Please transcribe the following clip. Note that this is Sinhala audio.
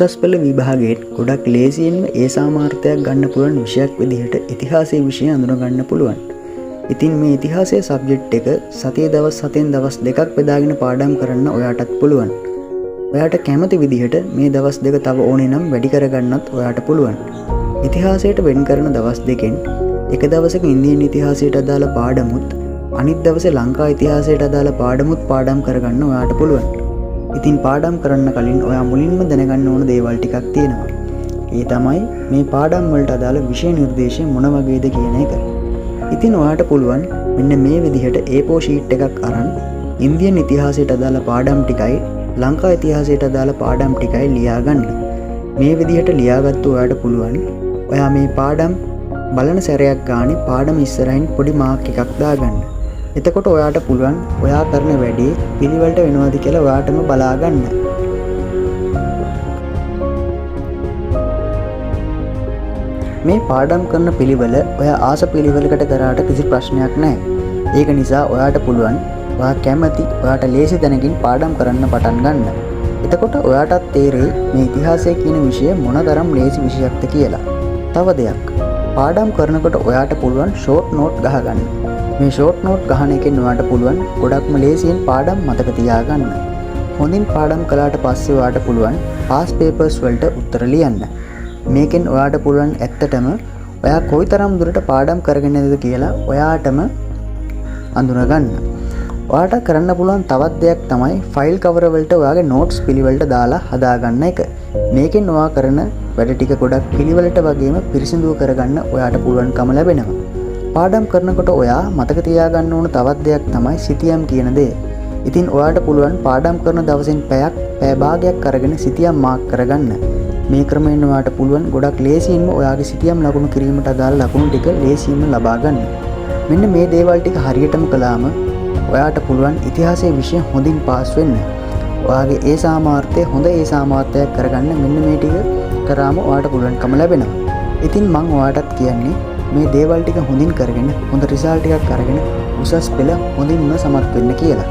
උසස් පෙළ විභාගයට ගොඩක් ලේසියෙන්ම ඒ සාමාර්ථයක් ගන්න පුළුවන් විෂයක් විදිහට ඉතිහාසයේ විෂය අඳුන ගන්න පුළුවන්. ඉතින් මේ ඉතිහාසයේ සබ්ජෙක්ට් එක සතියේ දවස් 7න් දවස් 2ක් බෙදාගෙන පාඩම් කරන්න ඔයාටත් පුළුවන්. ඔයාට කැමති විදිහට මේ දවස් දෙක තව ඕනේ නම් වැඩි කරගන්නත් ඔයාට පුළුවන්. ඉතිහාසයට වෙන් කරන දවස් දෙකෙන් එක දවසක ඉන්දියන් ඉතිහාසයට අදාළ පාඩමුත් අනිත් දවසේ ලංකා ඉතිහාසයට අදාළ පාඩමුත් පාඩම් කරගන්න ඔයාට පුළුවන්. ඉතින් පාඩම් කරන්න කලින් ඔයා මුලින්ම දැනගන්න ඕන දේවල් ටිකක් තියෙනවා. ඒ තමයි මේ පාඩම් වලට අදාළ විෂය නිර්දේශය මොන වගේද කියන එක. ඉතින් ඔයාට පුළුවන් මෙන්න මේ විදිහට A4 sheet එකක් අරන් ඉන්දියන් ඉතිහාසයට අදාළ පාඩම් ටිකයි ලංකා ඉතිහාසයට අදාළ පාඩම් ටිකයි ලියා ගන්න. මේ විදිහට ලියාගත්තු ඔයාට පුළුවන් ඔයා මේ පාඩම් බලන සැරයක් ගානේ පාඩම ඉස්සරහින් පොඩි මාක් එකක් දාගන්න. එතකොට ඔයාට පුළුවන් ඔයා කරන වැඩේ පිළිවෙලට වෙනවද කියලා ඔයාටම බලා ගන්න. මේ පාඩම් කරන පිළිවෙල ඔයා ආස පිළිවෙලකට කරාට කිසි ප්‍රශ්නයක් නැහැ. ඒක නිසා ඔයාට පුළුවන් ඔයා කැමති ඔයාට ලේසි තැනකින් පාඩම් කරන්න පටන් ගන්න. එතකොට ඔයාටත් තේරෙයි මේ ඉතිහාසය කියන විෂය මොනතරම් ලේසි විෂයක්ද කියලා. තව දෙයක් පාඩම් කරනකොට ඔයාට පුළුවන් ෂෝට් නෝට් ගහගන්න. මේ ෂෝට් නෝට් ගහන එකෙන් ඔයාට පුළුවන් ගොඩක්ම ලේසියෙන් පාඩම් මතක තියාගන්න. හොඳින් පාඩම් කළාට පස්සේ ඔයාට පුළුවන් පාස් පේපර්ස් වලට උත්තර ලියන්න. මේකෙන් ඔයාට පුළුවන් ඇත්තටම ඔයා කොයිතරම් දුරට පාඩම් කරගෙන ඉන්නද කියලා ඔයාටම අඳුනගන්න. ඔයාට කරන්න පුළුවන් තවත් දෙයක් තමයි ෆයිල් කවර් වලට ඔයාගේ නෝට්ස් පිළිවෙලට දාලා හදාගන්න එක. මේකෙන් ඔයා කරන වැඩ ටික ගොඩක් පිළිවෙලට වගේම පිරිසිදුව කරගන්න ඔයාට පුළුවන්කම ලැබෙනවා. පාඩම් කරනකොට ඔයා මතක තියාගන්න ඕන තවත් දෙයක් තමයි සිතියම් කියන දේ. ඉතින් ඔයාට පුළුවන් පාඩම් කරන දවසෙන් පැය භාගයක් අරගෙන සිතියම් මාක් කරගන්න. මේ ක්‍රමයෙන් ඔයාට පුළුවන් ගොඩක් ලේසියෙන්ම ඔයාගේ සිතියම් ලකුණු කිරීමට අදාළ ලකුණු ටික ලේසියෙන්ම ලබා ගන්න. මෙන්න මේ දේවල් ටික හරියටම කළාම ඔයාට පුළුවන් ඉතිහාසයේ විෂය හොඳින් පාස් වෙන්න. ඔයාගේ ඒ සාමාර්ථය හොඳ ඒ සාමාර්ථයක් කරගන්න මෙන්න මේ ටික කරාම ඔයාට පුළුවන්කම ලැබෙනවා. ඉතින් මම ඔයාටත් කියන්නේ මේ දේවල් ටික හොඳින් කරගෙන හොඳ රිසල්ට් එකක් අරගෙන උසස් පෙළ හොඳින්ම සමත් වෙන්න කියලා.